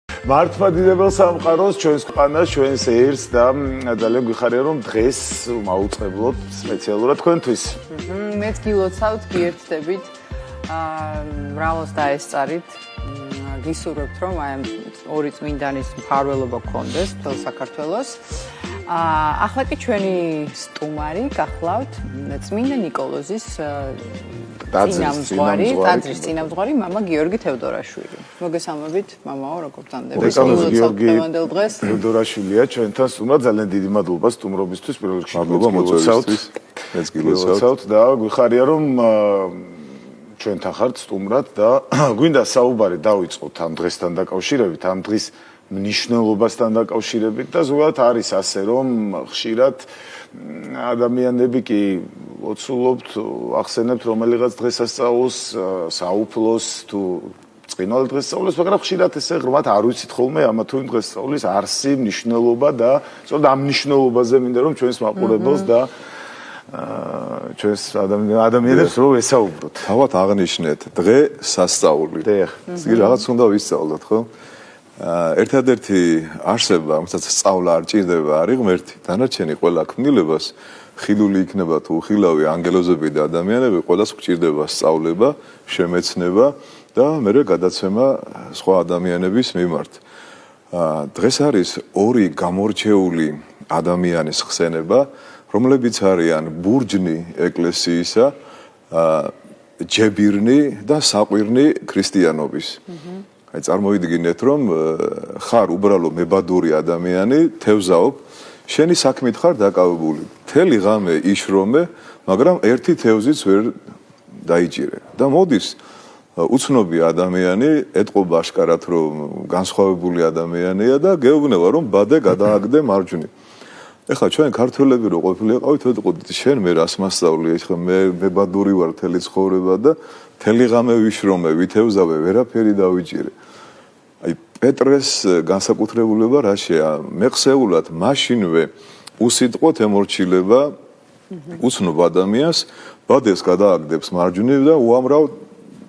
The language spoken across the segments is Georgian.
მართლმადიდებელ სამყაროს ჩვენს ქვეყანას ჩვენს ერს და ძალიან გვიხარია რომ დღეს მაუწყებლოთ სპეციალურად თქვენთვის. მეც გილოცავთ, გიერთდებით, მრავალს დაესწარით. გისურვებთ რომ აი ამ ორი წმინდანის მფარველობა გქონდეს მთელ საქართველოს. ახლა კი ჩვენი სტუმარი გახლავთ წმინდა ნიკოლოზის ტაძრის წინამძღვარი მამა გიორგი თევდორაშვილი. მოგესალმებით, მამაო, როგორ გრძანდება? გიორგი თევდორაშვილია ჩვენთან სტუმრად, ძალიან დიდი მადლობა სტუმრობისთვის, პირველ რიგში მოგესალმებით. მეც გილოცავთ და გვიხარია რომ ჩვენთან ხართ სტუმრად და გვინდა საუბარი დავიწყოთ ამ დღესთან დაკავშირებით, ამ დღის მნიშვნელობასთან დაკავშირებით და ზოგადად არის ასე რომ ხშირად ადამიანები კი ოცულობთ, ახსენებთ რომელიღაც დღესასწაულს, საუფლოს თუ წინვალ დღესასწაულს, მაგრამ ხშირად ესე ღრმად არ ვიცით ხოლმე ამა თუ იმ დღესასწაულის არსი, მნიშვნელობა და სწორედ ამ მნიშვნელობაზე მინდა რომ ჩვენს მაყურებელს და ჩვენს ადამიანებს რო ესაუბროთ. თავად აღნიშნეთ დღე სასწაული. ის რაღაც უნდა ვისწავლოთ, ხო? ერთადერთი არსება, რომელსაც სწავლა არ ჭირდება, არის ღმერთი. დანარჩენი ყველა ქმნილებას ხილული იქნება თუ უხილავი ანგელოზები და ადამიანები, ყველას გვჭირდება სწავლება, შემეცნება და მერე გადაცემა სხვა ადამიანების მიმართ. დღეს არის ორი გამორჩეული ადამიანის ხსენება, რომლებიც არიან ბურჯნი ეკლესიისა, ჯებირნი და საყვირნი ქრისტიანობის. აი წარმოვიდგინეთ რომ ხარ უბრალო მებადური ადამიანი, თევზაობ, შენი საქმით ხარ დაკავებული. მთელი ღამე იშრომე, მაგრამ ერთი თევზიც ვერ დაიჭირე. და მოდის უცნობი ადამიანი, ეტყობა აშკარად რომ განსხვავებული ადამიანია და გეუბნება რომ ბადე გადააგდე მარჯვნივ. ეხლა ჩვენ ქართველები რო ყოფილიყავით, ვეტყოდით შენ მე რას მასწავლი, ეხლა მე მებადური ვარ მთელი ცხოვრება და მთელი ღამე ვიშრომე, ვითევზავე, ვერაფერი დავიჭირე. აი პეტრეს განსაკუთრებულება რაშია? მეხსეულად მაშინვე უსიტყვოდ ემორჩილება უცნობ ადამიანს, ბადეს გადააგდებს მარჯვნივ და უამრავ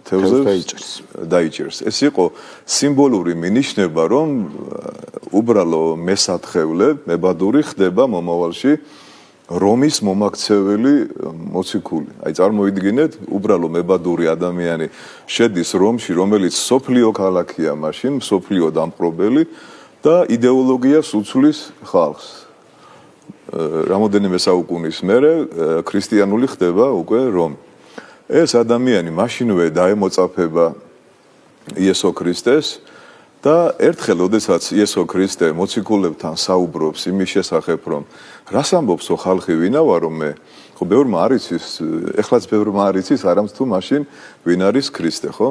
თევზებს დაიჭერს. ეს იყო სიმბოლური მინიშნება, რომ უბრალო მესათხევლე, მებადური ხდება მომავალში რომის მომაქცეველი მოციქული. აი წარმოვიდგინეთ, უბრალო მებადური ადამიანი შედის რომში, რომელიც სოფლიო ქალაქია მაშინ, სოფლიო დამპყრობელი და იდეოლოგიას უცვლის ხალხს. რამოდენიმე საუკუნის მერე ქრისტიანული ხდება უკვე რომი. ეს ადამიანი მაშინვე დაემოწაფება იესო ქრისტეს და ერთხელ, როდესაც იესო ქრისტე მოციქულებთან საუბრობს იმის შესახებ, რომ რას ამბობსო ხალხი, ვინა ვარო მე? ხო, ბევრმა არ იცის, ეხლაც ბევრმა არ იცის, არამც თუ მაშინ ვინ არის ქრისტე, ხო?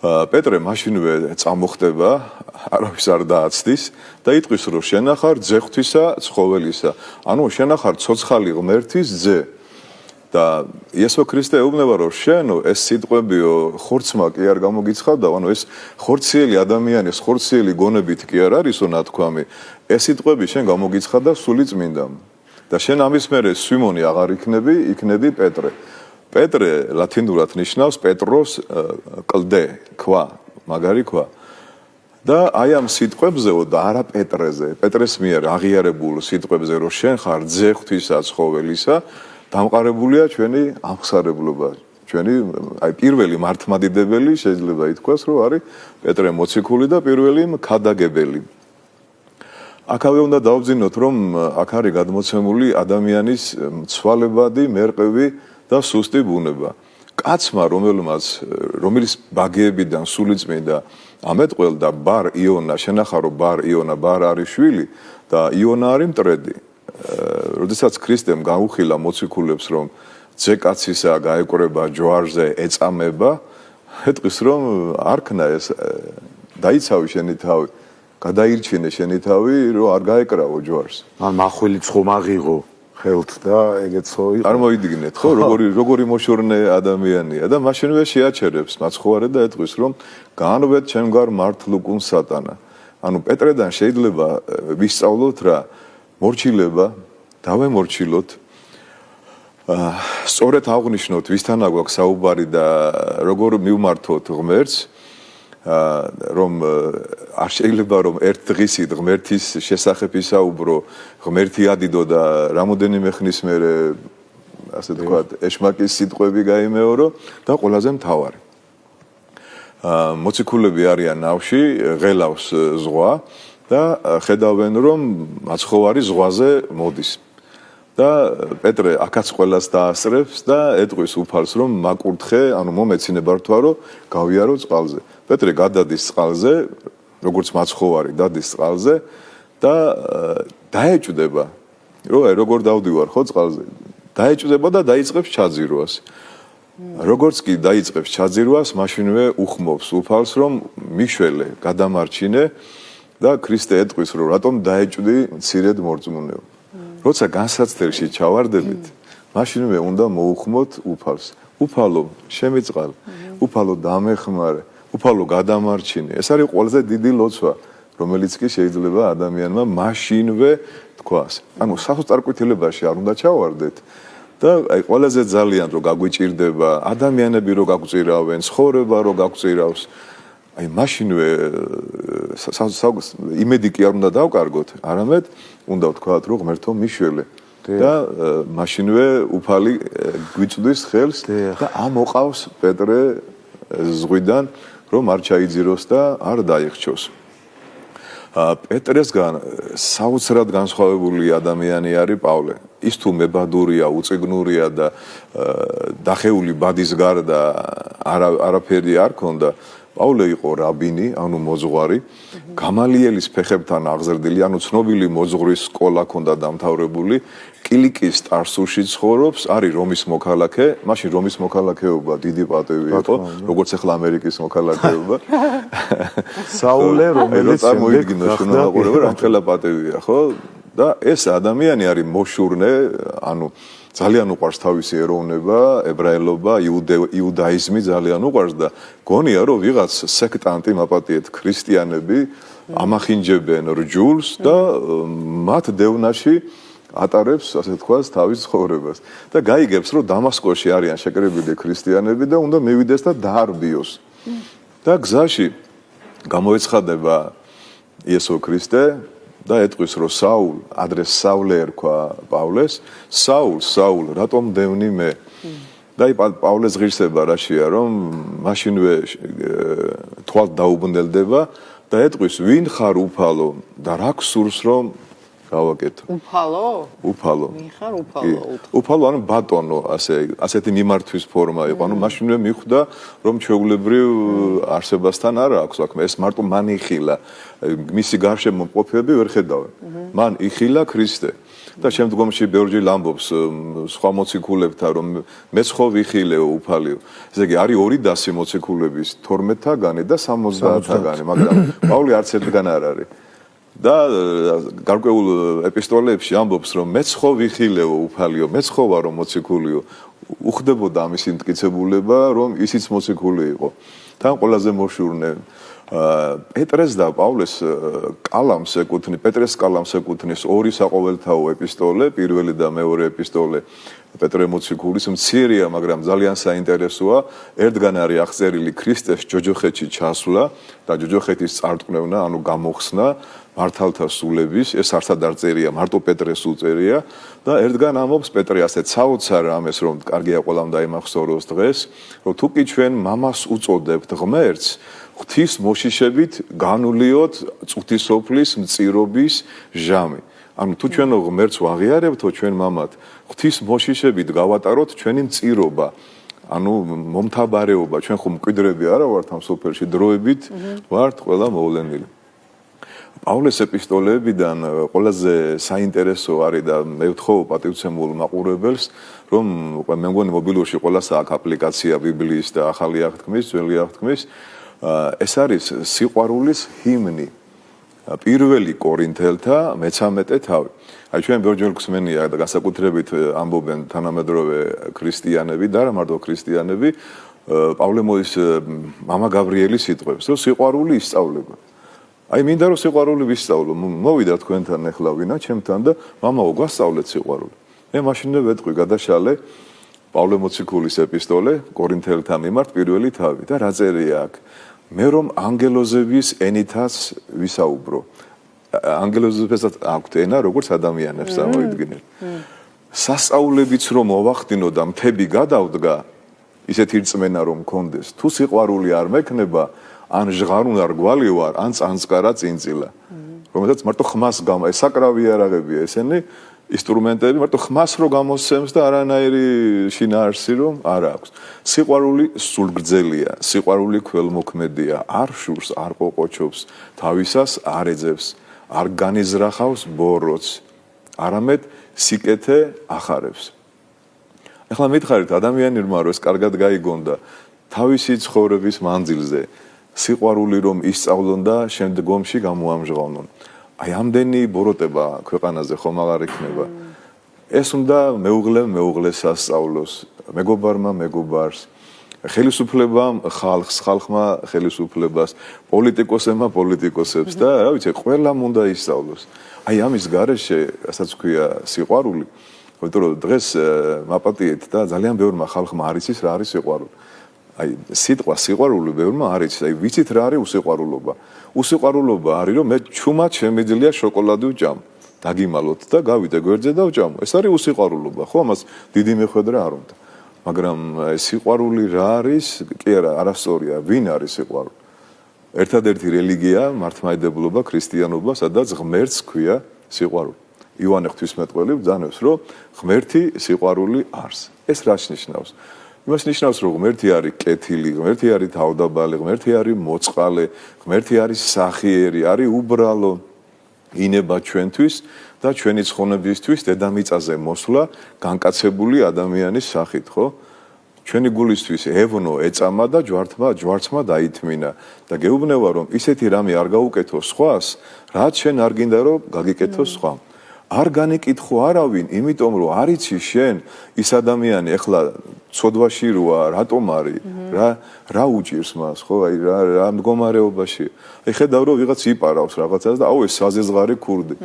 პეტრე მაშინვე წამოხდება, არავის არ დააცდის და იტყვის, რომ შენა ხარ ძეხვთვისა, ცხოველისა. ანუ შენა ხარ ცოცხალი ღმერთის ძე. და იესო ქრისტე ეუბნება რომ შენო ეს სიტყვებიო ხორცმა კი არ გამოგიცხადდა, ანუ ეს ხორციელი ადამიანის ხორციელი გონებით კი არ არისო ნათქვამი, ეს სიტყვები შენ გამოგიცხადდა სული წმინდამ. და შენ ამის მერე სვიმონი აღარ იქნები პეტრე. პეტრე ლათინურად ნიშნავს პეტროს კლდე, ქვა, მაგარი ქვა. და აი ამ სიტყვებზეო და არა პეტრეზე, პეტრეს მიერ აღიარებულ სიტყვებზე რომ შენ ხარ ძე ღვთისა ცხოველისა, დამყარებულია ჩვენი ამხსარებლობა, ჩვენი აი პირველი მართლმადიდებელი შეიძლება ითქვას, რომ არის პეტრე მოციქული და პირველი მქადაგებელი. აქავე უნდა დავბძინოთ, რომ აქ არის გადმოცემული ადამიანის მცვალებადი, მერყევი და სუსტი ბუნება. კაცმა, რომელიც ბაგეებიდან სულიწმინდა ამეტყველდა ბარ იონა, შენახარო ბარ იონა, ბარ არის შვილი და იონა არის მტრედი. როდესაც ქრისტემ გაუხილა მოციქულებს, რომ ძე კაცისა გაეკვრება ჯვარზე, ეწამება, ეტყვის რომ არქნა ეს დაიცავი შენი თავი, გადაირჩინე შენი თავი, რომ არ გაეკრავო ჯვარს. ან მახვილიც ხომ აღიღო ხელთ და ეგეც ხო იყო. წარმოვიდგინეთ, ხო, როგორი მოშორნე ადამიანია და მაშინვე შეაჩერებს მაცხოვარი და ეტყვის, რომ განვეთ ჩემგარ მართლ უკუნ სატანა. ანუ პეტრედან შეიძლება ვისწავლოთ რა მორჩილება, დავემორჩილოთ. სწორედ აღვნიშნოთ, ვისთანა გვაქვს საუბარი და როგორ მივმართოთ ღმერთს რომ არ შეიძლება რომ ერთ დღისით ღმერთის შესახებ ისაუბრო, ღმერთი ადიდო და რამოდენიმე ხნის მერე ასე თქვა ეშმაკის სიტყვები გაიმეორო და ყველაზე მთავარი. მოციქულები არიან ნავში, ღელავს ზღვა და ხედავენ რომ მაცხოვარი ზღვაზე მოდის. და პეტრე აქაც ყველას დაასწრებს და ეტყვის უფალს რომ მაკურთხე, ანუ მომეცინებარ თქვა რომ გავიარო წყალზე. პეტრე გადადის წყალზე, როგორც მაცხოვარი დადის წყალზე და დაეჭვდება. როგორ დავდივარ ხო წყალზე? დაეჭვდება და დაიწყებს ჩაძირვას. როგორც კი დაიწყებს ჩაძირვას, მაშინვე უხმობს უფალს რომ მიშველე, გადამარჩინე და ქრისტე ეტყვის რომ რატომ დაეჭვდი მცირედ მორწმუნეო. როცა განსაცდელში ჩავარდებით, მაშინვე უნდა მოუხმოთ უფალს. უფალო, შემიწყალ, უფალო დამეხმარე, უფალო გადამარჩინე. ეს არის ყველაზე დიდი ლოცვა, რომელიც კი შეიძლება ადამიანმა მაშინვე თქვას. ანუ სასწარკვეთილებაში არ უნდა ჩავარდეთ და აი ყველაზე ძალიან რო გაგვიჭირდება ადამიანები რო გაგვწირავენ, ცხოვრება რო გაგვწირავს. აი მაშინვე იმედი კი არ უნდა დავკარგოთ, არამედ უნდა ვთქვათ, რომ ღმერთო მიშველე და მაშინვე უფალი გვიწვდის ხელს და ამოყავს პეტრე ზღვიდან, რომ არ ჩაიძიროს და არ დაიხჩოს. პეტრესგან საოცრად განსხვავებული ადამიანი არის პავლე. ის თუ მებადურია, უწიგნურია და დახეული ბადის გარდა არაფერი არ ქონდა. პავლე იყო რაბინი, ანუ მოძღვარი, გამალიელის ფეხებთან აღზრდილი, ანუ ცნობილი მოძღვრის სკოლა ჰქონდა დამთავრებული, კილიკის ტარსუსში ცხოვრობს, არის რომის მოქალაქე, მაშინ რომის მოქალაქეობა დიდი პატივი იყო, როგორც ახლა ამერიკის მოქალაქეობა. საულე, რომელიც წარმოიდგინო შუნაყურება, რამხელა პატივია, ხო? და ეს ადამიანი არის მოშურნე, ანუ ძალიან უყვარს თავისი ეროვნება, ებრაელობა, იუდაიზმი ძალიან უყვარს და გონია რომ ვიღაც სექტანტი მაპატიეთ ქრისტიანები ამახინჯებენ რჯულს და მათ დევნაში ატარებს, ასე თქვას, თავის ცხოვრებას. და გაიგებს რომ დამასკოში არიან შეკრებილი ქრისტიანები და უნდა მივიდეს და დაარბიოს. და გზაში გამოეცხადება იესო ქრისტე და ეტყვის რომ საულ, ადრე საულე ერქვა პავლეს, საულ, რატომ დევნი მე? და პავლეს ღირსება რაშია, რომ მაშინვე თვალ დაუბრუნდება და ეტყვის ვინ ხარ უფალო და რა გსურს რომ გავაკეთო? უფალო. ხარ უფალო. უფალო ანუ ბატონო, ასეთი მიმართვის ფორმა იყო. ანუ მაშინვე მიხვდა რომ ჩვეულებრივ არსებასთან არ აქვს საქმე, ეს მარტო მან იხილა. მისი გარშემო მყოფები ვერ ხედავენ. მან იხილა ქრისტე. და შემდგომში ბევრჯერ ამბობს სხვა მოციქულებთან რომ მეც ხო ვიხილეო უფალიო. ესე იგი არის ორი დასი მოციქულების 12-თაგანი და 70-თაგანი, მაგრამ პავლე არც ერთგან არ არის. და გარკვეულ ეპისტოლეებში ამბობს რომ მეც ხო ვიხილეო უფალიო, მეც ხო ვარო მოციქულიო. უხდებოდა ამის იმტკიცებულება რომ ისიც მოციქული იყო. თან ყველაზე მოშურნე პეტრეს და პავლეს კალამს ეკუთვნის, პეტრეს კალამს ეკუთვნის ორი საყოველთაო ეპისტოლე, პირველი და მეორე ეპისტოლე პეტრე მოციქულის მცირეა, მაგრამ ძალიან საინტერესოა. ერთგან არის აღწერილი ქრისტეს ჯოჯოხეთში ჩასვლა და ჯოჯოხეთის წარტყნევნა, ანუ გამოხსნა მართალთა სულების, ეს არცად არ წერია, მარტო პეტრეს უწერია და ერთგან ამბობს პეტრე ასეთ საოცარ ამეს, რომ კარგია ყველამ დაიმახსოვროს დღეს, რომ თუ კი ჩვენ მამას უწოდებთ ღმერთს, ღვთის მოშიშებით განვლიოთ წუთისოფლის მწირობის ჟამი. ანუ თუ ჩვენ ღმერთს ვაღიარებთო ჩვენ მამად, ღვთის მოშიშებით გავატაროთ ჩვენი მწირობა. ანუ მომთაბარეობა, ჩვენ ხომ მკვიდრები არა ვართ ამ სოფელში, დროებით ვართ ყველა მოვლენილი. პავლეს ეპისტოლეებიდან ყველაზე საინტერესო არის და მე ვთხოვ პატივცემულ მაყურებელს, რომ მე მგონი მობილურში ყველას აქვს აპლიკაცია ბიბლიის და ახალი აღთქმის, ძველი აღთქმის. ეს არის სიყვარულის ჰიმნი. პირველი კორინთელთა 13 თავი. აი ჩვენ ბევრჯერ გვსმენია და განსაკუთრებით ამბობენ თანამედროვე ქრისტიანები და არა მარტო ქრისტიანები, პავლე მოის მამა გაბრიელის სიტყვებს, რომ სიყვარული ისწავლება. აი მინდა რომ სიყვარული ვისწავლო. მოვიდა თქვენთან ახლა ვინა ჩემთან და მამაო გვასწავლეთ სიყვარული. მე მაშინვე ვეთყვი გადაშალე პავლე მოციქულის ეპისტოლე კორინთელთა მიმართ პირველი თავი და რა წერია აქ? მე რომ ანგელოზების ენითაც ვისაუბრო. ანგელოზებსაც აქვთ ენა, როგორც ადამიანებს ამოვიდგინეთ. სასწაულებიც რომ მოვახდინო და მთები გადავდგა, ისეთი რწმენა რომ მქონდეს, თუ სიყვარული არ მექნება, ან ჟღარუნ არ გვალივარ, ან წანწკარა წინწილა. რომელსაც მარტო ხმას ეს საკრავი არაღებია ესენი ინსტრუმენტები, მარტო ხმას რო გამოსცემს და არანაირი შინაარსი რომ არ აქვს. სიყვარული სულგრძელია, სიყვარული ქველმოქმედია, არ შურს, არ ყოყოჩობს, თავისას არ ეძებს, არ განიზრახავს ბოროტს, არამედ სიკეთე ახარებს. ეხლა მითხარით ადამიანებმა რომ ეს კარგად გაიგონ და თავისი ცხოვრების მანძილზე სიყვარული რომ ისწავლონ და შემდგომში გამოამჟღავნონ. აი ამდენი ბოროტება ქვეყანაზე ხომ აღარ იქნება. ეს უნდა მეუღლეს ასწავლოს, მეგობარმა მეგობარს, ხელისუფლებამ ხალხს, ხალხმა ხელისუფლებას, პოლიტიკოსებმა პოლიტიკოსებს და რა ვიცი, ყველამ უნდა ისწავლოს. აი ამის გარეშე, რასაც ქვია სიყვარული, იმიტომ რომ დღეს მაპატიეთ და ძალიან ბევრმა ხალხმა არ იცის რა არის სიყვარული. აი სიტყვა სიყვარული ბევრმა არ იცის, აი ვიცით რა არის უსიყვარულობა. უსიყვარულობა არის რომ მე ჩუმად შემიძლია შოკოლადი ვჭამ. დაგიმალოთ და გავიდე გვერდზე და ვჭამო. ეს არის უსიყვარულობა, ხო? ამას დიდი მეხვედრა არ უნდა. მაგრამ სიყვარული რა არის? კი არა, არასწორია. ვინ არის სიყვარული? ერთადერთი რელიგია, მართლმადიდებლობა, ქრისტიანობა, სადაც ღმერთს ქვია სიყვარული. იოანე ღვთისმეტყველი ბრძანებს, რომ ღმერთი სიყვარული არის. ეს რას ნიშნავს? იმას ნიშნავს, რომ ღმერთი არის კეთილი, ღმერთი არის თავდაბალი, ღმერთი არის მოწყალე, ღმერთი არის სახიერი, არის უბრალო, ინება ჩვენთვის და ჩვენი ცხონებისთვის დედამიწაზე მოსვლა განკაცებული ადამიანის სახით, ხო? ჩვენი გულისთვის ევნო ეწამა და ჯვარცმა დაითმინა და გეუბნება რომ ისეთი რამე არ გაუკეთო სხვას, რაც შენ არ გინდა რომ გაგიკეთო სხვამ. არ განეკითხო არავინ, იმიტომ რომ არ იცი შენ ის ადამიანი ეხლა ცოდვაში როა, რატომ არის, რა უჭირს მას, ხო? აი რა მდგომარეობაში. აი ხედავ რომ ვიღაც იპარავს რაღაცას და აუ ეს საზეზღარი ქურდი.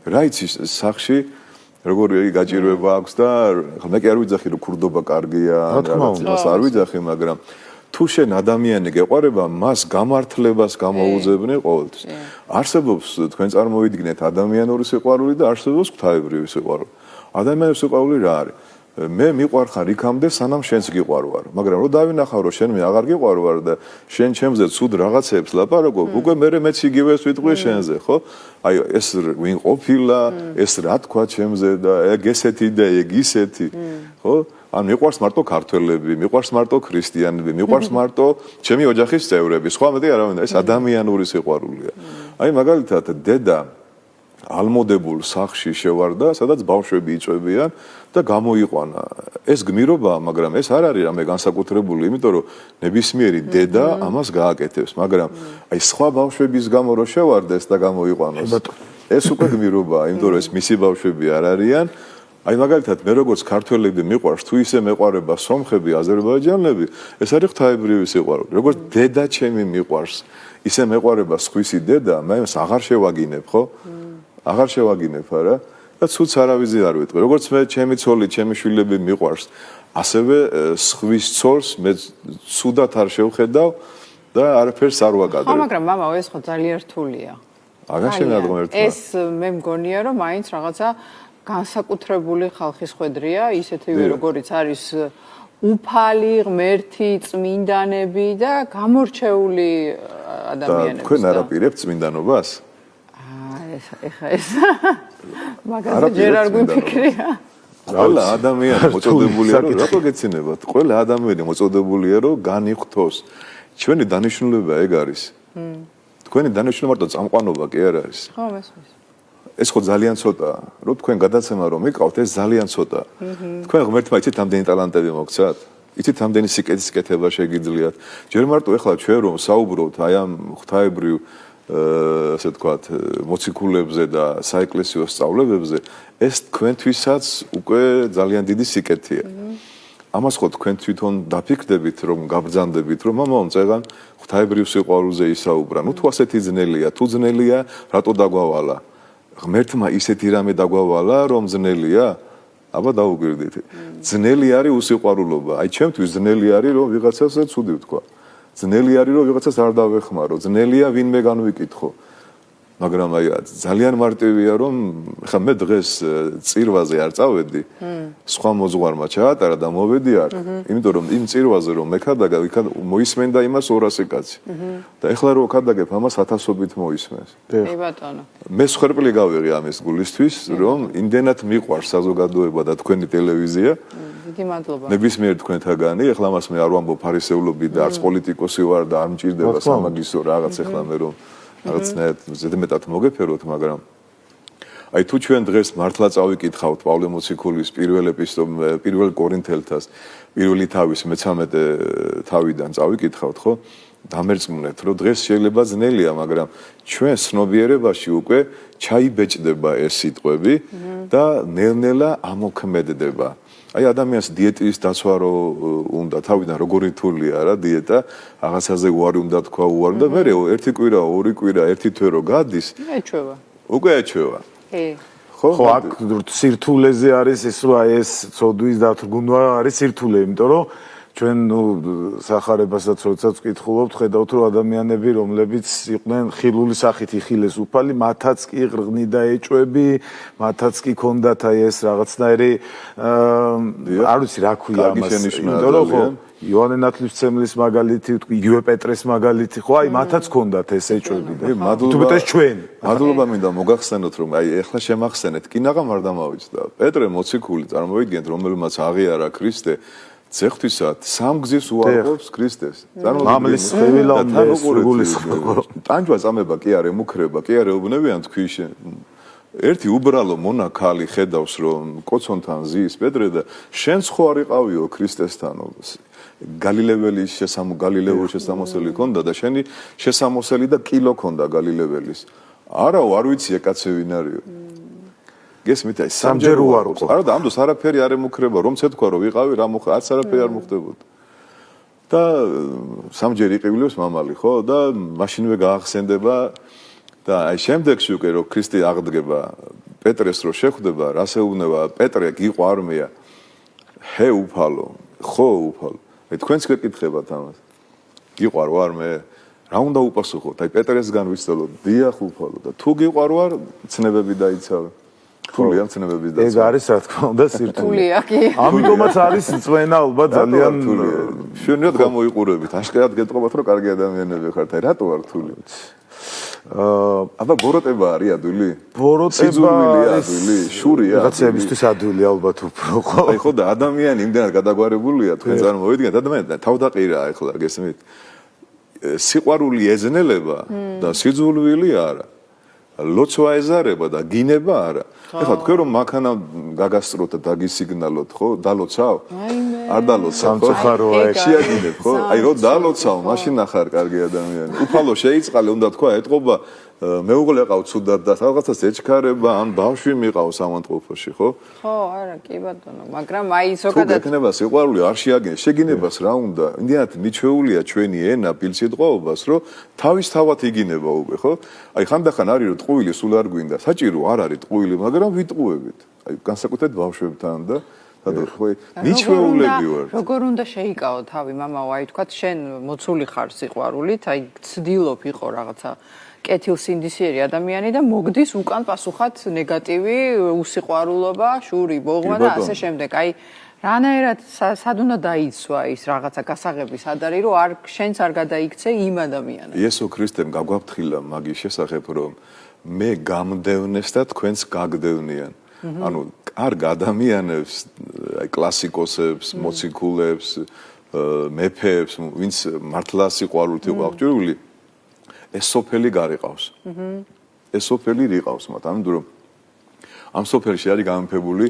რა იცის სახში როგორი გაჭირვება აქვს და მე კი არ ვიძახი რომ ქურდობა კარგია, რაღაც არ ვიძახი, მაგრამ თუ შენ ადამიანი გეყვარება, მას გამართლებას გამოუძებნე ყოველთვის. არსებობს თქვენ წარმოვიდგინეთ ადამიანური სიყვარული და არსებობს ღვთაებრივი სიყვარული. ადამიანური სიყვარული რა არის? მე მიყვარხარ იქამდე, სანამ შენს გიყვარვარ, მაგრამ რო დავინახავ რომ შენ მე აღარ გიყვარვარ და შენ ჩემზე ცუდ რაღაცებს ლაპარაკობ, უკვე მე მეც იგივეს ვიტყვი შენზე, ხო? აი ეს ვინ ყოფილა, ეს რა თქვა ჩემზე და ეგ ესეთი და ეგ ისეთი, ხო? ან მიყვარს მარტო ქართველები, მიყვარს მარტო ქრისტიანები, მიყვარს მარტო ჩემი ოჯახის წევრები, სხვა მეტი არავინ, ეს ადამიანური სიყვარულია. აი მაგალითად დედა ალმოდებულ სახლში შევარდა, სადაც ბავშვები იწვევიან და გამოიყვანა. ეს გმირობაა, მაგრამ ეს არ არის რამე განსაკუთრებული, იმიტომ რომ ნებისმიერი დედა ამას გააკეთებს, მაგრამ აი სხვა ბავშვების გამო რო შევარდეს და გამოიყვანოს, ეს უკვე გმირობაა, იმიტომ რომ ეს მისი ბავშვები არ არიან. აი მაგალითად მე როგორც ქართველები მიყვარს, თუ ისე მეყვარება სომხები, აზერბაიჯანელები, ეს არის ღვთაებრივი სიყვარული. როგორც დედა ჩემი მიყვარს, ისე მეყვარება სხვისი დედა, მე მას აღარ შევაგინებ, ხო? აღარ შევაგინებ, არა? და ცუდს არავის არ ვიტყვი. როგორც მე ჩემი ცოლი, ჩემი შვილები მიყვარს, ასევე სხვის ცოლს მე ცუდად არ შევხედავ და არაფერს არ ვაკადრებ. ხო, მაგრამ მამა, ეს ხო ძალიან რთულია. აღარ შენადგომ ერთმა. ეს მე მგონია, რომ მაინც რაღაცა განსაკუთრებული ხალხის ხვედრია, ისეთივე როგორიც არის უფალი, ღმერთი, წმინდანები და გამორჩეული ადამიანები. და თქვენ არაპირებთ წმინდანობას? ეხა ეს მაგაზე ჯერ არ გვიფიქრია. ყველა ადამიანი მოწოდებულია რომ რატო გეცინებათ? ყველა ადამიანი მოწოდებულია რომ განიხვთოს. ჩვენი დანიშნულება ეგ არის. თქვენი დანიშნულება მარტო წამყვანობა კი არ არის. ხო, მესმის. ეს ხო ძალიან ცოტაა. რომ თქვენ გადაცემა რომ მიყავთ, ეს ძალიან ცოტაა. თქვენ ღმერთმა იცით ამდენი ტალანტები მოგცათ? იცით ამდენი სიკეთის კეთება შეგიძლიათ? ჯერ მარტო ეხლა ჩვენ რომ საუბრობთ აი ამ ღვთაებრივ ასე თქვათ მოციქულებზე და საეკლესიო სწავლებებზე, ეს თქვენთვისაც უკვე ძალიან დიდი სიკეთეა. ამას ხო თქვენ თვითონ დაფიქრდებით, რომ გაბრძანდებით, რომ მამაო წეგან ღვთაებრივ სიყვარულზე ისაუბრა. ნუ თუ ასეთი ძნელია, თუ ძნელია, რატო დაგვალა? ღმერთმა ისეთი რამე დაგვალა, რომ ძნელია? აბა დაუგვირდით. ძნელი არის უსიყვარულობა. აი ჩემთვის ძნელი არის, რომ ვიღაცას ცუდი ვთქვა. ძნელი არის რომ ვიღაცას არ დავეხმარო, ძნელია ვინმე განვიკითხო. მაგრამ აი ძალიან მარტივია რომ ხა მე დღეს წირვაზე არ წავედი, სხვა მოძღვარმა ჩაატარა და მოვედი არ. იმიტომ რომ იმ წირვაზე რომ მეკადაგა, მოისმენდა იმას 200 კაცი. და ეხლა რო ვქადაგებ ამას 1000-ობით მოისმენს. კი ბატონო. მე სხერპლი გავიღე ამის გულისთვის, რომ იმდენად მიყვარს საზოგადოება და თქვენი ტელევიზია. დიდი მადლობა. ნებისმიერ თქვენთაგანი, ეხლა მას მე არ ვამბობ ფარისეულობით და არც პოლიტიკოსი ვარ და არ მჭირდება სამაგისტრო რაღაც ეხლა მე რომ რაღაცნაირად ზედმეტად მოგეფეროთ, მაგრამ აი თუ ჩვენ დღეს მართლა წავიკითხავთ პავლე მოციქულის პირველ კორინთელთას, პირველი თავის 13 თავიდან წავიკითხავთ, ხო? დამერწმუნეთ, რომ დღეს შეიძლება ძნელია, მაგრამ ჩვენ ცნობიერებაში უკვე ჩაიბეჭდება ეს სიტყვები და ნელ-ნელა ამოქმედდება. აი ადამიანს დიეტის დაცვა რო უნდა თავიდან როგორი რთულია რა დიეტა რაღაცაზე უარი უნდა თქვა უარი და მე ერთი კვირა ორი კვირა ერთი თვე რო გადის ეჩვევა უკვე ეჩვევა ხო აქ სირთულეზე არის ეს რა ეს ცოდვის დათრგუნვა არის სირთულე იმიტომ რომ ჩვენ სახარებასაც როდესაც ვკითხულობთ ხედავთ რომ ადამიანები რომლებიც იყვნენ ხილული სახით იხილეს უფალი მათაც კი ღრღნიდა ეჭვები მათაც კი ქონდათ აი ეს რაღაცნაირი არ ვიცი რა ქვია ამას იმიტომ რომ ხო იოანე ნათლისმცემლის მაგალითი იგივე პეტრეს მაგალითი ხო აი მათაც ქონდათ ეს ეჭვები და თუმცა ჩვენ მადლობა მინდა მოგახსენოთ რომ აი ეხლა შემახსენეთ კინაღამ არ დამავიწყდა პეტრე მოციქული წარმოვიდგენთ რომელმაც აღიარა ქრისტე ზეღვთვისად სამგზის უარყოფს ქრისტეს. მამლის ხევილა უნდა სრგულის ხო. ტანჯვა წამება კი არ ემუქრება, კი არ ეუბნებიან თქვი ერთი უბრალო მონაქალი ხედავს რომ კოცონთან ზის პეტრე და შენც ხო არ იყავიო ქრისტესთან გალილეველის გალილეოს შესამოსელი ქონდა და შენი შესამოსელი და კილო ქონდა გალილეველის. არაო არ ვიცია კაცე ვინ არისო. გესმით აი სამჯერ უარყოფ. არა და ამდოს არაფერი არ ემუქრება რომ ცეთქვა რომ ვიყავი რა მოხდა არც არაფერი არ მოხდებოდა. და სამჯერ იყივლებს მამალი ხო და მაშინვე გაახსენდება და აი შემდეგში უკვე რომ ქრისტე აღდგება პეტრეს რო შეხვდება რას ეუბნება პეტრე გიყვა არმია ჰე უფალო ხო უფალო აი თქვენც გეკითხებათ ამას გიყვა რო არ მე რა უნდა უპასუხოთ აი პეტრესგან ვიცდელო დიახ უფალო და თუ გიყვა რო არ ცნებები დაიცავე თულია ცნებების და ეს არის რა თქმა უნდა სირთულეა კი ამიტომაც არის წვენა ალბათ ძალიან თულია შენიათ გამოიყურებით აშკარად გეტყობათ რომ კარგი ადამიანები ხართ აი რატო არ თული აბა ბოროტება არის ადვილი ბოროტება ადვილი შურია რაღაცებისთვის ადვილი ალბათ უფრო ხო აი ხო და ადამიანი იმდენად გადაგვარებულია თქვენ წარმოვიდგინეთ ადამიანი თავდაყირაა ახლა გესმით სიყვარული ეძნელება და სიძულვილი არა ლოცვა ეზარება და გინება არა ეხლა თქვენ რომ მანქანა გაგასწროთ და დაგისიგნალოთ ხო დალოცავ არ დალოცავ სამწუხაროა ეს შეაგინებ ხო აი რომ დალოცავ მაშინ ახარ კარგი ადამიანი უფალო შეიწყალე უნდა თქვა ეთყობა მეუღლე ყავ ცუდად და რაღაცას ეჩქარება ან ბავშვი მიყავს სამანტყოფოში ხო ხო არა კი ბატონო მაგრამ აი ზოგადად ეკნება სიყვარული არ შეაგინებს შეგინებას რა უნდა იმდენად მიჩვეულია ჩვენი ენა ბილსიტყვაობას რომ თავის თავად იგინება უკვე ხო აი ხანდახან არის რომ ტყუილი სულ არ გვინდა საჭირო არ არის ტყუილი მაგრამ ვიტყუებით აი განსაკუთრებით ბავშვებთან და ხო მიჩვეულები ვარ როგორ უნდა შეიკავო თავი მამაო აი თქვა შენ მოცული ხარ სიყვარულით აი ცდილობ იყო რაღაცა კეთილსინდისიერი ადამიანი და მოგდის უკან პასუხად ნეგატივი უსიყვარულობა შური ბოღმა და ასე შემდეგ აი რანაირად სად უნდა დაიცვა ის რაღაცა გასაღები სად არის რომ არ შენც არ გადაიქცე იმ ადამიანს იესო ქრისტემ გაგვაფრთხილა მაგის შესახებ რომ მე გამდევნეს და თქვენც გაგდევნიან ანუ კარგ ადამიანებს აი კლასიკოსებს მოციქულებს მეფეებს ვინც მართლა სიყვარულით იყო აღჭურვილი ეს სოფელი გარიყავს. ეს სოფელი რიყავს მათ. ამიტომ რომ ამ სოფელში არის გამეფებული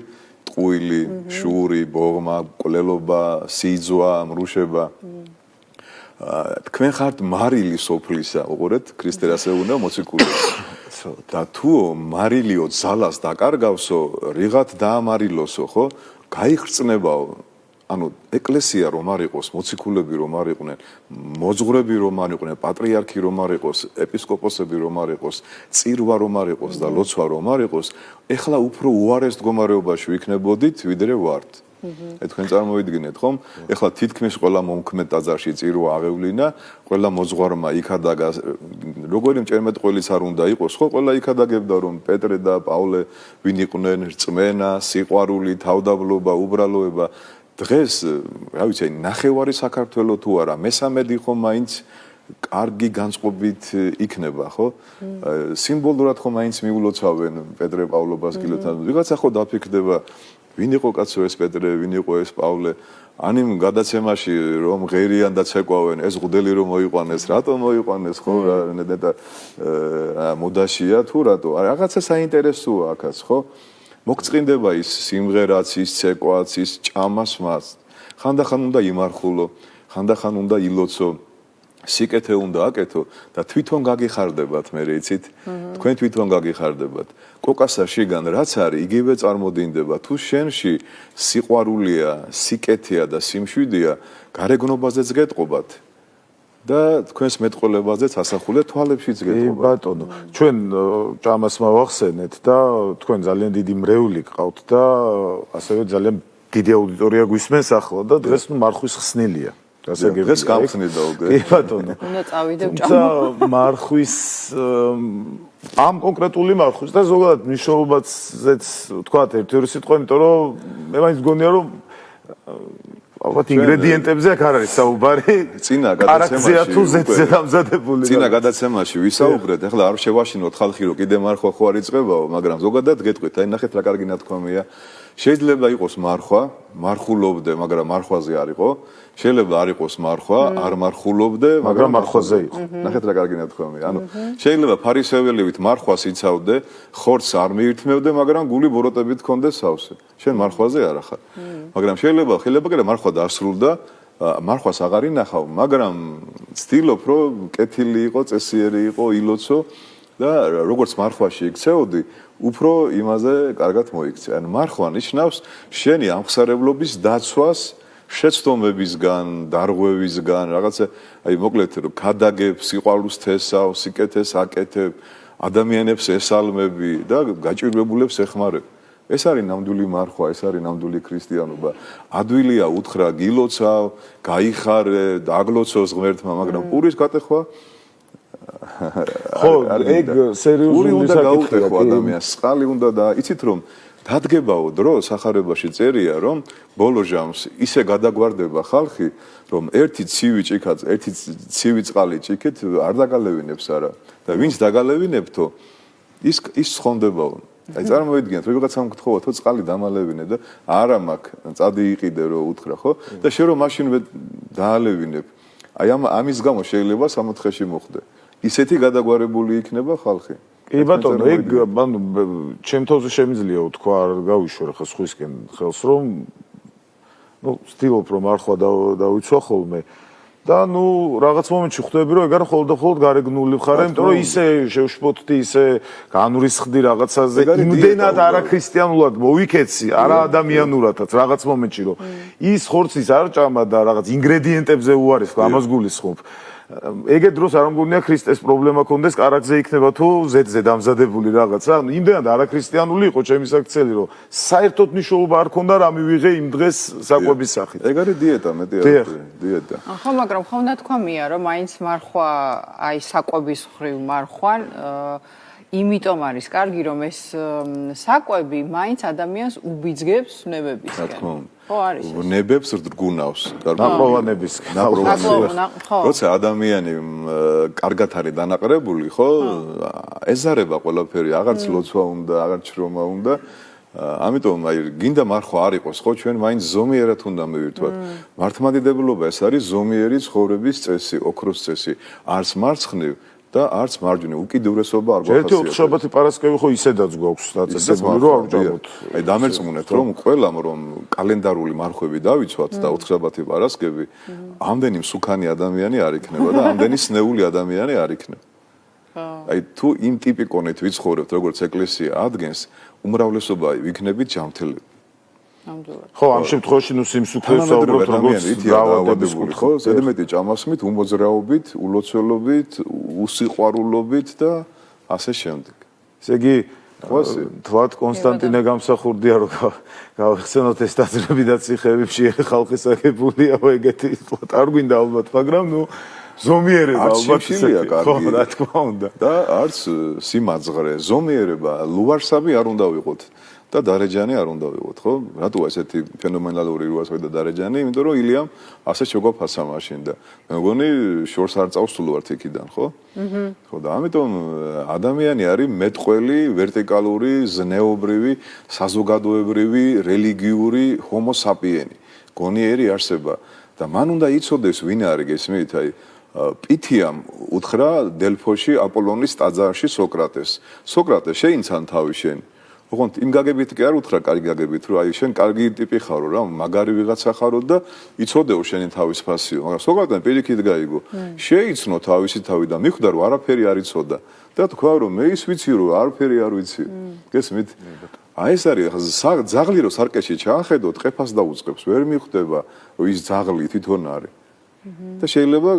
ტყუილი, შური, ბოღმა, კვლელობა, სიძვა, მრუშება. თქვენ ხართ მარილი სოფლისა, უყურეთ, ქრისტე რას ეუბნება მოციქულებს. და თუ მარილიო ძალას დაკარგავსო, რიღათ დაამარილოსო, ხო? გაიხრწნებაო ანუ ეკლესია რომ არ იყოს, მოციქულები რომ არ იყვნენ, მოძღვრები რომ არ იყვნენ, პატრიარქი რომ არ იყოს, ეპისკოპოსები რომ არ იყოს, წირვა რომ არ იყოს და ლოცვა რომ არ იყოს, ეხლა უფრო უარეს მდგომარეობაში ვიქნებოდით, ვიდრე ვართ. თქვენ წარმოვიდგინეთ ხომ? ეხლა თითქმის ყველა მომქმედ ტაძარში წირვა აღევლინა, ყველა მოძღვარმა იქადაგა როგორი მჭერმეტყველიც არ უნდა იყოს, ხო? ყველა იქადაგებდა რომ პეტრე და პავლე ვინ იყვნენ, რწმენა, სიყვარული, თავდაბლობა, უბრალოება. დღეს, რა ვიცი, ნახევარი საქართველოს თუ არა, მესამედი ხომ მაინც კარგი განწყობით იქნება, ხო? სიმბოლურად ხომ მაინც მიულოცავენ პეტრე პავლობას კილოთან. ვიღაცა ხო დაფიქრდება, ვინ იყო კაცო ეს პეტრე, ვინ იყო ეს პავლე? ანიმ გადაცემაში რომ ღერიან და ცეკვავენ, ეს ღუდელი რომ მოიყვანეს, რატომ მოიყვანეს, ხო? და მოდაშია თუ რატო? რაღაცა საინტერესოა აქაც, ხო? მოგწყინდება ის სიმღერაც, ის ცეკვაც, ის ჭამას მას. ხანდახან უნდა იმარხულო, ხანდახან უნდა ილოცო. სიკეთე უნდა აკეთო და თვითონ გაგიხარდებათ მე იცით თქვენ თვითონ გაგიხარდებათ კოკასა შიგან რაც არის იგივე წარმოდინდება თუ შენში სიყვარულია სიკეთეა და სიმშვიდეა გარეგნობაზეც გეტყობათ და თქვენს მეტყოლებაზეც ასახულე თვალებშიც გეტყობათ ბატონო ჩვენ ჭამას მოვახსენეთ და თქვენ ძალიან დიდი მრევლი გყავთ და ასევე ძალიან დიდი აუდიტორია გვისმენს ახლა და დღეს მარხვის ხსნილია დღეს გამხსნიდა უკვე. კი ბატონო. უნდა წავიდებ ჭამა. მარხვის ამ კონკრეტული მარხვის და ზოგადად მნიშვნელობაზეც თქვა ერთ-ერთი სიტყვა, იმიტომ რომ მე მაინც მგონია რომ ალბათ ინგრედიენტებზე აქ არ არის საუბარი. წინა გადაცემაში თუ ზედზე დამზადებული. წინა გადაცემაში ვისაუბრეთ, ახლა არ შევაშინოთ ხალხი რომ კიდე მარხვა ხო არ იწყებაო, მაგრამ ზოგადად გეტყვით, აი ნახეთ რა კარგი ნათქვამია. შეიძლება იყოს მარხვა, მარხულობდე, მაგრამ მარხვაზე არ იყო. შეიძლება არ იყოს მარხვა, არ მარხულობდე, მაგრამ მარხვაზე იყო. ნახეთ რა კარგი ნათქვამია. ანუ შეიძლება ფარისეველივით მარხვას იცავდე, ხორცს არ მიირთმევდე, მაგრამ გული ბოროტებით ქონდეს სავსე. შენ მარხვაზე არ ახარ. მაგრამ შეიძლება კიდე მარხვა დასრულდა, მარხვას აღარ ინახავ, მაგრამ ცდილობ რომ კეთილი იყო, წესიერი იყო, ილოცო და როგორც მარხვაში იქცეოდი, უფრო იმაზე კარგად მოიქცე. ანუ მარხვა ნიშნავს შენი ამხსარებლობის დაცვას შეცდომებისგან, დარღვევისგან, რაღაცა, აი მოკლედ რომ ქადაგებ, სიყვარულს თესავ, სიკეთეს აკეთებ, ადამიანებს ესალმები და გაჭირვებულებს ეხმარებ. ეს არის ნამდვილი მარხვა, ეს არის ნამდვილი ქრისტიანობა. ადვილია უთხრა, გილოცავ, გაიხარე, დაგლოცოს ღმერთმა, მაგრამ პურის გატეხვა ხო, ეგ სერიოზული უნდა გაუტეხო ადამიანს, წყალი უნდა და იცით რომ დადგებაო დრო სახარებაში წერია რომ ბოლო ჟამს ისე გადაგვარდება ხალხი რომ ერთი ცივი ჭიქაც ერთი ცივი წყალი ჭიქით არ დაგალევინებს არა და ვინც დაგალევინებთო ის სხონდებაო აი წარმოიდგინეთ რომ ვიღაცამ გთხოვა თო წყალი დამალევინე და არა მაქვს წადი იყიდე რომ უთხრა ხო და შე რომ მაშინვე დაალევინებ აი ამის გამო შეიძლება 60-ში მოხდე ისეთი გადაგვარებული იქნება ხალხი კი ბატონო, ეგ ანუ ჩემთვიზე შემიძლია ვთქვა, არ გავიშვერ ხა სხვისკენ ხელს, რომ ნუ ვცდილობ რომ მარხვა დავიცვა ხოლმე და ნუ რაღაც მომენტში ხვდები რომ ეგ არ ხოლმე და ხოლმე გარეგნული ხარ, იმიტომ რომ ისე შევშფოთდი, ისე განვრისხდი რაღაცაზე, იმდენად არაქრისტიანულად მოვიქეცი, არა ადამიანურადაც რაღაც მომენტში რომ ის ხორცის არ ჭამა და რაღაც ინგრედიენტებზე უარესო, ამას გულისხმობ. ეგეთ დროს არ მგონია ქრისტეს პრობლემა კონდეს კარაგზე იქნება თუ ზედზე დამზადებული რაღაცა ანუ იმდენად არაქრისტიანული იყო ჩემი საქციელი რომ საერთოდ მნიშვნელობა არ ქონდა რა მივიღე იმ დღეს საკვების სახით ეგ არის დიეტა მეტია დიეტა ხო მაგრამ ხომ ნათქვამია რომ მაინც მარხვა აი საკვების ხრივ მარხვან იმიტომ არის კარგი რომ ეს საკვები მაინც ადამიანს უბიძგებს ნებებისკენ ხო არის ეს ნებებს რგუნავს ნაპროვანებისკენ როცა ადამიანი კარგად არის დანაყრებული ხო ეზარება ყველაფერი აღარც ლოცვა უნდა აღარც შრომა უნდა ამიტომ აი გინდა მარხვა არ იყოს ხო ჩვენ მაინც ზომიერად უნდა მივირთვათ მართლმადიდებლობა ეს არის ზომიერი ცხოვრების წესი ოქროს წესი არც მარცხნივ და არც მარჯვნივ უკიდურესობა არ გვახასიათებს. ერთი ოთხშაბათი პარასკევი ხო ისედაც გვაქვს დაწესებული რომ არ ვჭამოთ. აი დამერწმუნეთ რომ ყველამ რომ კალენდარული მარხვები დავიცვათ და ოთხშაბათი პარასკევი ამდენი მსუქანი ადამიანი არ იქნება და ამდენი სნეული ადამიანი არ იქნება. აი თუ იმ ტიპიკონით ვიცხოვრებთ როგორც ეკლესია ადგენს უმრავლესობა ვიქნებით ჯანმრთელები. ხო, ამ შემთხვევაში ნუ სიმსუქრეს საუბრობთ როგორც დაავადებული, ხო? ზედმეტი ჭამასმით, უმოძრაობით, ulocvelobit, უსიყვარულობით და ასე შემდეგ. ესე იგი თქვათ კონსტანტინე გამსახურდია რომ გავიხსენოთ ეს დაძრები და ციხეები მშიერი ხალხის აგებულია ეგეთი თქვათ არ გვინდა ალბათ მაგრამ ნუ ზომიერება ალბათ შილია კარგი რა თქმა უნდა და არც სიმაძღრე ზომიერება ლუარსაბი არ უნდა ვიყოთ და დარეჯანი არ უნდა ვიყოთ ხო რატოა ესეთი ფენომენალური ლუარსაბი და დარეჯანი იმიტომ რომ ილიამ ასე შეგვაფასა მაშინ და მე მგონი შორს არ წავსულ ვართ იქიდან ხო ხო და ამიტომ ადამიანი არის მეტყველი ვერტიკალური ზნეობრივი საზოგადოებრივი რელიგიური ჰომო საპიენი გონიერი არსება და მან უნდა იცოდეს ვინ არის გესმით აი პითიამ უთხრა დელფოში აპოლონის ტაძარში სოკრატეს შეინცან თავი შენ ოღონდ იმ გაგებით კი არ უთხრა კარგი გაგებით რომ აი შენ კარგი ტიპი ხარო რა მაგარი ვიღაცა ხარო და იცოდეო შენი თავის ფასიო მაგრამ სოკრატემ პირიქით გაიგო შეიცნო თავისი თავი და მიხვდა რომ არაფერი არ იცოდა და თქვა რომ მე ის ვიცი რომ არაფერი არ ვიცი გესმით აი ეს არის ძაღლი რომ სარკეში ჩაახედოთ ყეფას დაუწყებს ვერ მიხვდება რომ ის ძაღლი თვითონ არის და შეიძლება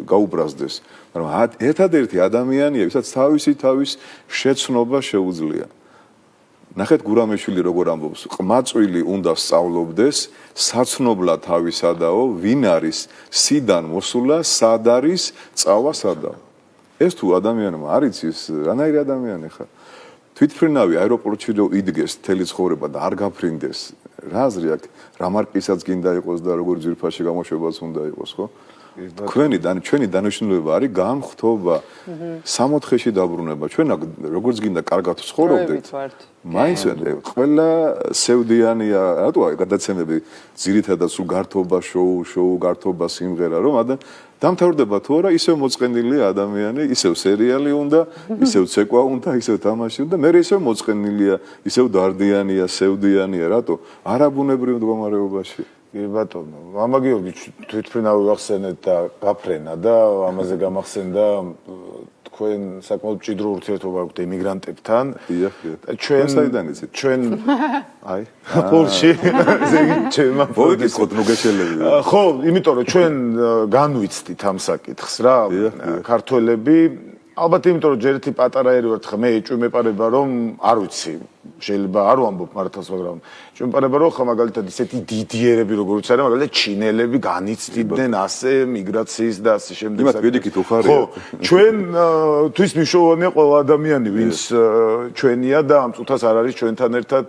გაუბრაზდეს მაგრამ ერთადერთი ადამიანია ვისაც თავის შეცნობა შეუძლია ნახეთ გურამეშვილი როგორ ამბობს ყმაწვილი უნდა სწავლობდეს საცნობლა თავისადაო ვინ არის სიდან მოსულა სად არის წავა სადაო ეს თუ ადამიანმა არ იცის რანაირი ადამიანი ხარ თვითფრინავი აეროპორტში რო იდგეს თელი ცხოვრება და არ გაფრინდეს რა აზრი აქვს რა მარკისაც გინდა იყოს და როგორ ძირფაში გამოშვებაც უნდა იყოს ხო ჩვენი დანიშნულება არის განხთობა სამოთხეში დაბრუნება ჩვენ როგორც გინდა კარგად ცხოვრობდეთ მაინც ყველა სევდიანია რატოა გადაცემები ძირითადად სულ გართობა შოუ გართობა სიმღერა რომ დამთავრდება თუ არა ისევ მოწყენილია ადამიანი ისევ სერიალი უნდა ისევ ცეკვა უნდა ისევ თამაში უნდა მე ისევ მოწყენილია ისევ დარდიანია სევდიანია რატო არაბუნებრივ მდგომარეობაში კი ბატონო, მამა გიორგი თვითფრინავი ვახსენეთ და გაფრენა და ამაზე გამახსენდა თქვენ საკმაოდ მჭიდრო ურთიერთობა აქვთ ემიგრანტებთან. ჩვენ აი პოლში ჩემმა მოვიკითხოთ ნუ გეშელები. ხო, იმიტომ რომ ჩვენ განვიცდით ამ საკითხს რა, ქართველები ალბათ იმიტომ რომ ჯერ ერთი პატარა ერი ვართ ხა მე ეჭვმეპარება რომ არ ვიცი შეიძლება არ ვამბობ მართლაც მაგრამ ეჭვმეპარება რომ ხა მაგალითად ისეთი დიდიერები როგორც არის მაგალითად ჩინელები განიცდიდნენ ასე მიგრაციის და ასე შემდეგ იმათ ვიდიქით უხარია ხო ჩვენ თვის მნიშვნელოვანია ყველა ადამიანი ვინც ჩვენია და ამ წუთას არ არის ჩვენთან ერთად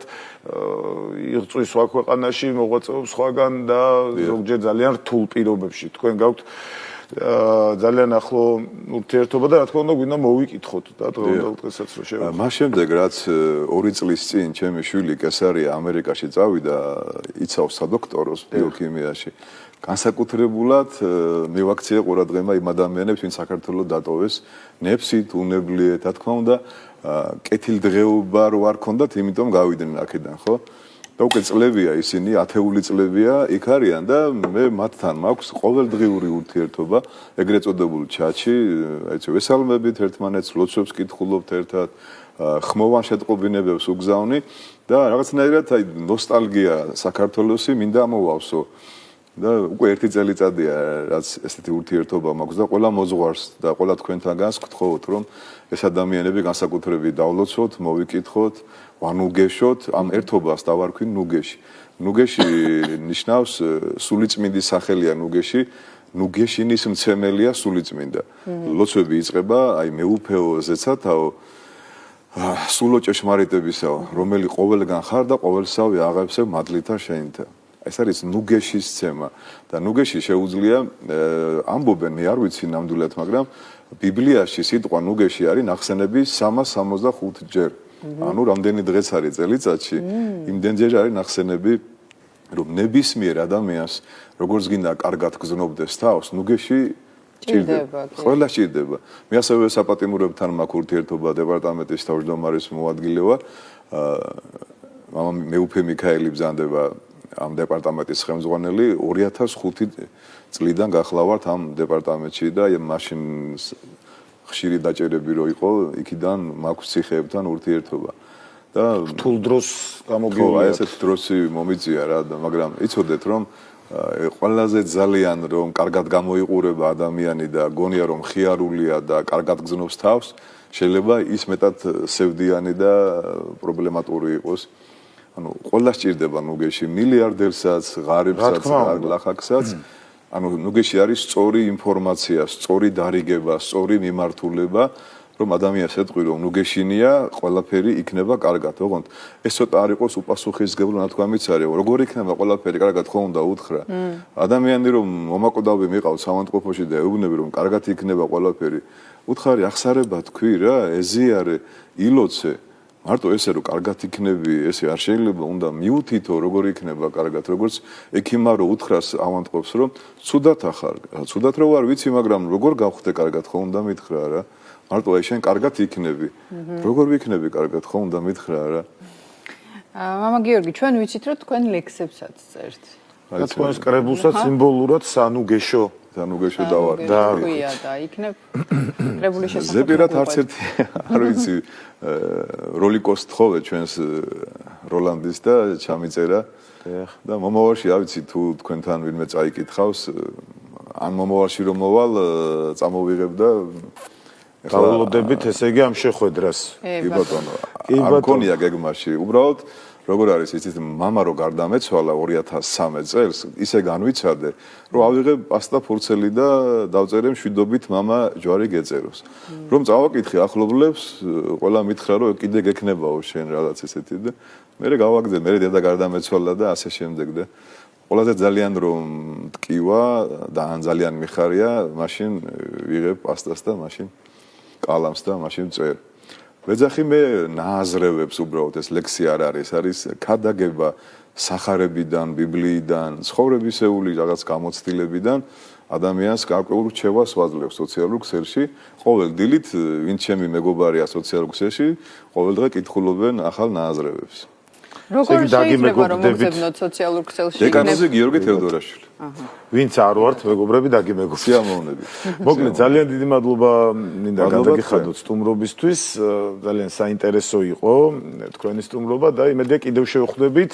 იღწვის სხვა ქვეყანაში მოღვაწეობს სხვაგან და ზოგჯერ ძალიან რთულ პირობებში თქვენ გაქვთ ძალიან ახლო ურთიერთობა და რა თქმა უნდა გვინდა მოვიკითხოთ და დღევანდელ დღესაც რომ შევეცდოთ. მას შემდეგ რაც 2 წლის წინ ჩემი შვილი კესარია ამერიკაში წავიდა იცავს სადოქტოროს ბიოქიმიაში. განსაკუთრებულად მივაქცია ყურადღება იმ ადამიანებს, ვინც საქართველოს დატოვეს ნეფსით, უნებლიეთ, რა თქმა უნდა, კეთილდღეობა რო არ ქონდათ, იმიტომ გავიდნენ აქედან, ხო? და უკვე წლებია ისინი, ათეული წლებია იქ არიან და მე მათთან მაქვს ყოველდღიური ურთიერთობა, ეგრეთ წოდებული ჩატში, აიცი ვესალმებით ერთმანეთს, ლოცვებს კითხულობთ ერთად, ხმოვან შეტყობინებებს უგზავნი და რაღაცნაირად აი ნოსტალგია საქართველოსი მინდა ამოვავსო. და უკვე 1 წელიწადია რაც ესეთი ურთიერთობა მაქვს და ყველა მოძღვარს და ყველა თქვენთანგანს გთხოვთ რომ ეს ადამიანები განსაკუთრებით დავლოცოთ, მოვიკითხოთ, ვანუგეშოთ, ამ ერთობას დავარქვი ნუგეში. ნუგეში ნიშნავს სულიწმინდის სახელია ნუგეში, ნუგეშინის მცემელია სულიწმინდა. ლოცვები იწყება აი მეუფეო ზეცათაო სულო ჭეშმარიტებისაო, რომელი ყოველგან ხარ და ყოველსავე აღებსებ მადლითა შენთა. ეს არის ნუგეშის ცემა და ნუგეში შეუძლია ამბობენ მე არ ვიცი ნამდვილად მაგრამ ბიბლიაში სიტყვა ნუგეში არის ნახსენები 365 ჯერ ანუ რამდენი დღეც არის წელიწადში იმდენჯერ არის ნახსენები რომ ნებისმიერ ადამიანს როგორც გინდა კარგად გზნობდეს თავს ნუგეში ჭირდება ყველა ჭირდება მე ასევე საპატიმურებთან მაქვს ურთიერთობა დეპარტამენტის თავმჯდომარის მოადგილე ვარ მამა მეუფე მიქაელი ბზანდება ამ დეპარტამენტის ხელმძღვანელი 2005 წლიდან გახლავართ ამ დეპარტამენტში და მაშინ ხშირი დაჭერები რო იყო იქიდან მაქვს ციხეებთან ურთიერთობა და რთულ დროს გამოგივლია აი ესეთ დროსი მომიწია რა მაგრამ იცოდეთ რომ ყველაზე ძალიან რომ კარგად გამოიყურება ადამიანი და გონია რომ ხიარულია და კარგად გზნობს თავს, შეიძლება ის მეტად სევდიანი და პრობლემატური იყოს. ანუ ყველა სჭირდება ნუგეში მილიარდერსაც, ღარიბსაც, ლახაკსაც. ანუ ნუგეში არის სწორი ინფორმაცია, სწორი დარიგება, სწორი მიმართულება, რომ ადამიანს ეთყვი რომ ნუგეშინია, ყველაფერი იქნება კარგად, ოღონდ ეს ცოტა არ იყოს უპასუხისმგებლო ნათქვამიც არის, როგორ იქნება ყველაფერი კარგად ხო უნდა უთხრა. ადამიანი რომ მომაკვდავი მიყავს სამავთყოფოში და ეუბნები რომ კარგად იქნება ყველაფერი, უთხარი ახსარება თქვი რა, ეზიარე, ილოცე. მარტო ესე რომ კარგად იქნები, ესე არ შეიძლება, უნდა მიუთითო როგორ იქნება კარგად, როგორც ექიმა რო უთხრას ავანტყოფს რომ ცუდად ახარ, ცუდად რო არ ვიცი, მაგრამ როგორ გავხდე კარგად ხო უნდა მითხრა რა. მარტო აი შენ კარგად იქნები. როგორ ვიქნები კარგად ხო უნდა მითხრა რა. მამა გიორგი, ჩვენ ვიცით რომ თქვენ ლექსებსაც წერთ. და თქვენს კრებულსაც სიმბოლურად სანუგეშო დავარ. და ქვია და იქნებ კრებულის შესახებ. ზეპირად არც ერთი არ ვიცი როლიკოს თხოვე ჩვენს როლანდის და ჩამიწერა. და მომავალში არ ვიცი თუ თქვენთან ვინმე წაიკითხავს, ან მომავალში რომ მოვალ წამოვიღებ და გავლოდებით ესე იგი ამ შეხვედრას. კი ბატონო. არ მქონია გეგმაში. უბრალოდ როგორ არის იცით მამა რო გარდამეცვალა 2013 წელს, ისე განვიცადე, რომ ავიღებ პასტა ფურცელი და დავწერე მშვიდობით მამა ჯვარი გეწეროს. რომ წავაკითხე ახლობლებს, ყველა მითხრა რომ კიდე გექნებაო შენ რაღაც ესეთი და მე გავაგზავნე, მე დედა გარდამეცვალა და ასე შემდეგ და ყველაზე ძალიან რომ ტკივა და ან ძალიან მიხარია, მაშინ ვიღებ პასტას და მაშინ კალამს და მაშინ წერ. ვეძახი მე ნააზრევებს უბრალოდ ეს ლექსი არ არის, არის ქადაგება სახარებიდან, ბიბლიიდან, ცხოვრებისეული რაღაც გამოცდილებიდან ადამიანს გარკვეულ რჩევას ვაძლევს სოციალურ ქსელში. ყოველ დილით ვინც ჩემი მეგობარია სოციალურ ქსელში, ყოველ დღე კითხულობენ ახალ ნააზრევებს. როგორ შეიძლება რომ მოგზავნოთ სოციალურ ქსელში? დეკანოზი გიორგი თევდორაშვილი. ვინც არ ვართ მეგობრები დაგიმეგობრებთ. სიამოვნებით. მოკლედ ძალიან დიდი მადლობა მინდა გადაგიხადოთ სტუმრობისთვის. ძალიან საინტერესო იყო თქვენი სტუმრობა და იმედია კიდევ შევხვდებით.